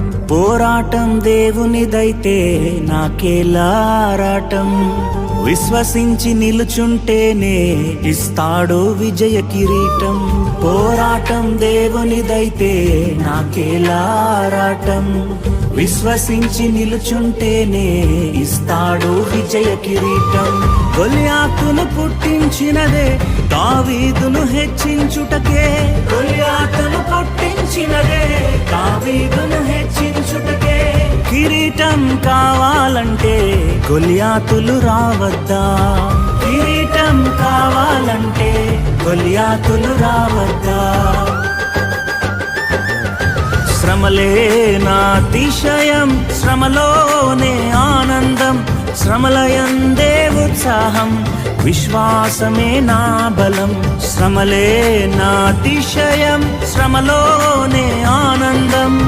పోరాటం దేవునిదైతే నాకేలా ఆరాటం. విశ్వసించి నిలుచుంటేనే ఇస్తాడు విజయ కిరీటం. పోరాటం దేవునిదైతే నాకేలా ఆరాటం. విశ్వసించి నిలుచుంటేనే ఇస్తాడు విజయ కిరీటం. గొలియాతును పుట్టించినదే దావీదును హెచ్చించుటకే. గొలియాతును పుట్టించినదే దావీదును హెచ్చించుటకే. కిరీటం కావాలంటే గొలియాతులు రావద్దా? కిరీటం కావాలంటే గొలియాతులు రావద్దా? శ్రమలే నా అతిశయం, శ్రమలోనే ఆనందం. శ్రమలయందే ఉత్సాహం, విశ్వాసమే నా బలం. శ్రమలే నా అతిశయం, శ్రమలోనే ఆనందం.